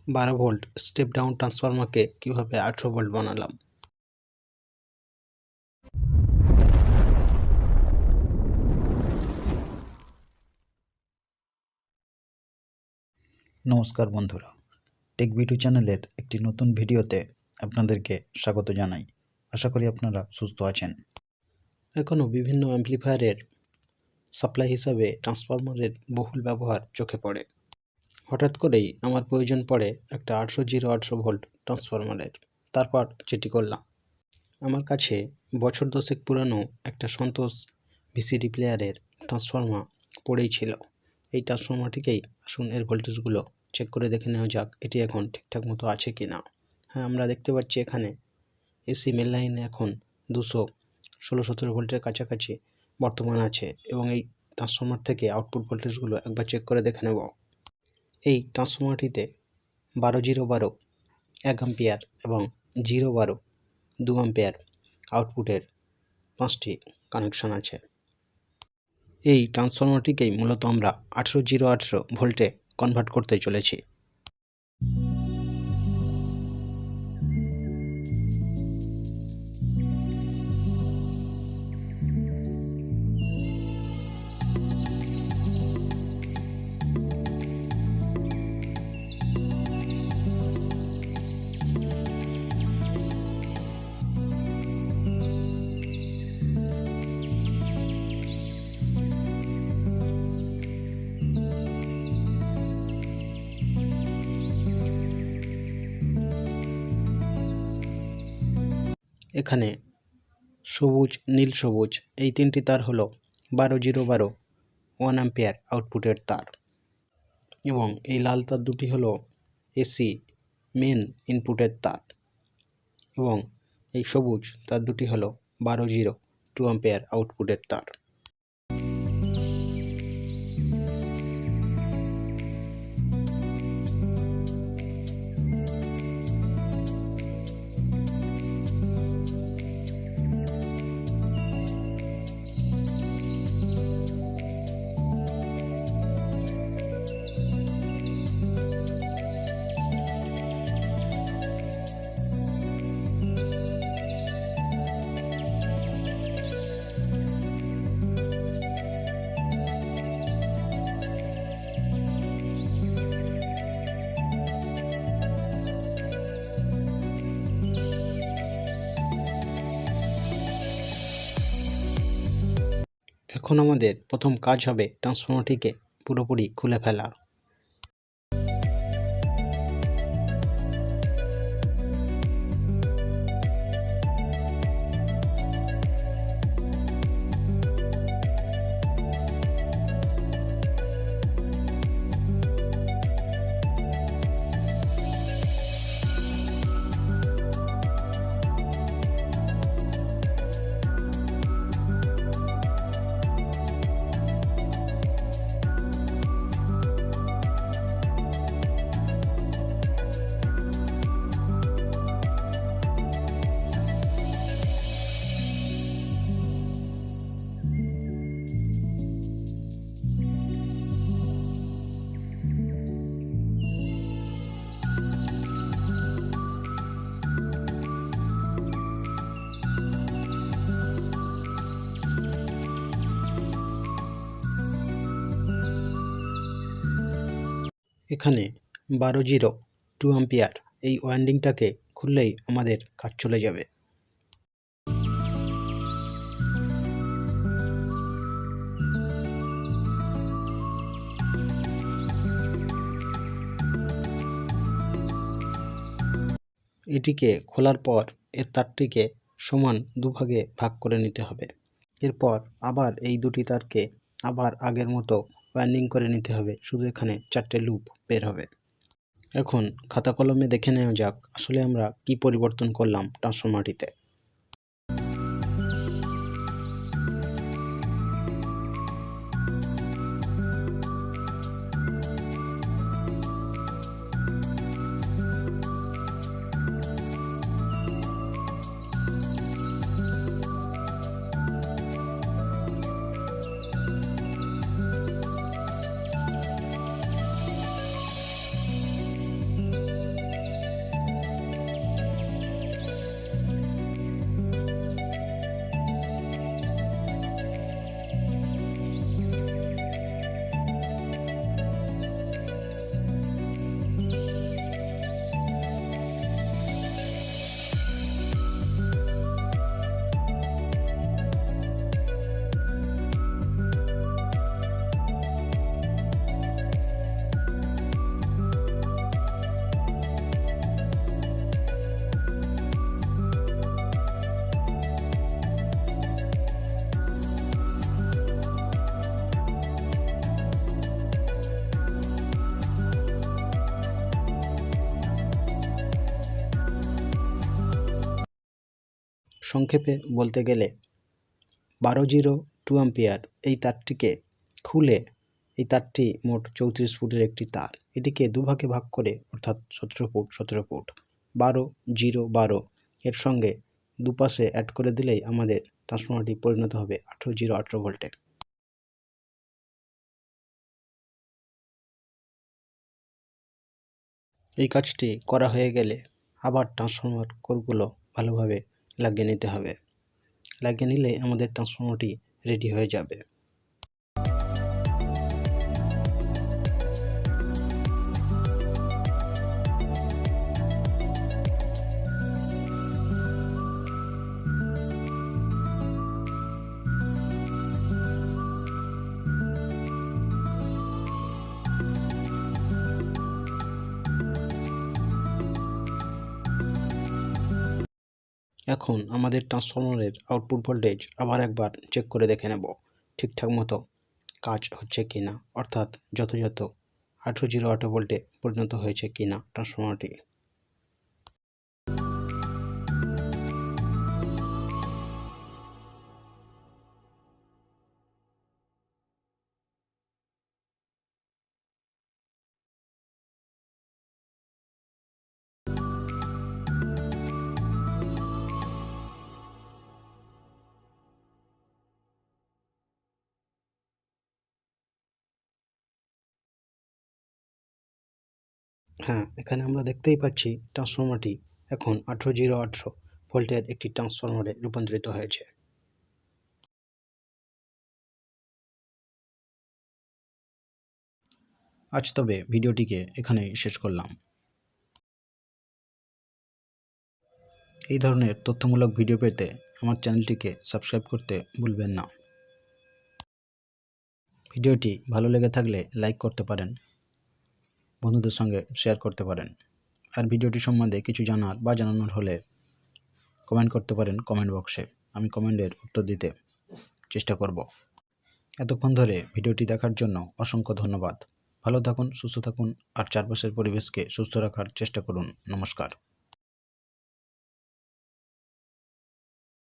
12 volt step down ট্রান্সফরমারকে কিভাবে 18 volt বানালাম। নমস্কার বন্ধুরা, টেক ভিডিও চ্যানেলের একটি নতুন ভিডিওতে আপনাদেরকে স্বাগত জানাই। আশা করি আপনারা সুস্থ আছেন। এখনও বিভিন্ন অ্যাম্প্লিফায়ারের সাপ্লাই হিসাবে ট্রান্সফরমারের বহুল ব্যবহার চোখে পড়ে। হঠাৎ করেই আমার প্রয়োজন পড়ে একটা 18 ভোল্ট ট্রান্সফরমারের। তারপর যেটি করলাম, আমার কাছে বছর 10 পুরানো একটা সন্তোষ ভিসিডি প্লেয়ারের ট্রান্সফরমার পড়েই ছিল। এই ট্রান্সফরমারটিকেই আসুন এর ভোল্টেজগুলো চেক করে দেখে নেওয়া যাক, এটি এখন ঠিকঠাক মতো আছে কি না। হ্যাঁ, আমরা দেখতে পাচ্ছি এখানে এসি মেল লাইনে এখন 216-17 ভোল্টের কাছাকাছি বর্তমান আছে, এবং এই ট্রান্সফরমার থেকে আউটপুট ভোল্টেজগুলো একবার চেক করে দেখে নেব। এই ট্রান্সফরমারটিতে 12-0-12 1 অ্যাম্পিয়ার এবং 0-12 2 অ্যাম্পিয়ার আউটপুটের 5টি কানেকশন আছে। এই ট্রান্সফরমারটিকেই মূলত আমরা 18-0-18 ভোল্টে কনভার্ট করতে চলেছি। এখানে সবুজ, নীল, সবুজ এই তিনটি তার হলো 12-0-12 1 অ্যাম্পিয়ার আউটপুটের তার, এবং এই লাল তার দুটি হলো এসি মেন ইনপুটের তার, এবং এই সবুজ তার দুটি হলো 12-0 2 অ্যাম্পিয়ার আউটপুটের তার। এখন আমাদের প্রথম কাজ হবে ট্রান্সফরমারটিকে পুরোপুরি খুলে ফেলা। এখানে 12-0 2 অ্যাম্পিয়ার এই ওয়াইন্ডিংটাকে খুললেই আমাদের কাজ চলে যাবে। এটিকে খোলার পর এর তারটিকে সমান দুভাগে ভাগ করে নিতে হবে। এরপর আবার এই দুটি তারকে আবার আগের মতো ওয়াইন্ডিং করে নিতে হবে, শুধু এখানে 4টে লুপ বের হবে। এখন খাতা কলমে দেখে নেওয়া যাক আসলে আমরা কি পরিবর্তন করলাম ট্রান্সফরমারটিতে। সংক্ষেপে বলতে গেলে 1202 অ্যাম্পিয়ার এই তারটিকে খুলে এই তারটি মোট 34 ফুটের একটি তার, এটিকে দুভাগে ভাগ করে অর্থাৎ 17 ফুট 17 ফুট 12 এর সঙ্গে দুপাশে অ্যাড করে দিলেই আমাদের ট্রান্সফরমারটি পরিণত হবে 18 ভোল্টে। এই কাজটি করা হয়ে গেলে আবার ট্রান্সফরমার কোরগুলো ভালোভাবে লাগিয়ে নিতে হবে। লাগিয়ে নিলে আমাদের ট্রান্সফরমারটি রেডি হয়ে যাবে। এখন আমাদের ট্রান্সফরমারের আউটপুট ভোল্টেজ আবার একবার চেক করে দেখে নেব ঠিকঠাক মতো কাজ হচ্ছে কিনা, অর্থাৎ যথাযথ 18 ভোল্টে পরিণত হয়েছে কিনা ট্রান্সফরমারটি। হ্যাঁ, এখানে আমরা দেখতেই পাচ্ছি ট্রান্সফরমারটি এখন 18 ভোল্টের একটি ট্রান্সফরমারে রূপান্তরিত হয়েছে। আজ তবে ভিডিওটিকে এখানেই শেষ করলাম। এই ধরনের তথ্যমূলক ভিডিও পেতে আমার চ্যানেলটিকে সাবস্ক্রাইব করতে ভুলবেন না। ভিডিওটি ভালো লেগে থাকলে লাইক করতে পারেন, বন্ধুদের সঙ্গে শেয়ার করতে পারেন। আর ভিডিওটি সম্বন্ধে কিছু জানার বা জানানোর হলে কমেন্ট করতে পারেন কমেন্ট বক্সে। আমি কমেন্টের উত্তর দিতে চেষ্টা করব। এতক্ষণ ধরে ভিডিওটি দেখার জন্য অসংখ্য ধন্যবাদ। ভালো থাকুন, সুস্থ থাকুন আর চারপাশের পরিবেশকে সুস্থ রাখার চেষ্টা করুন। নমস্কার।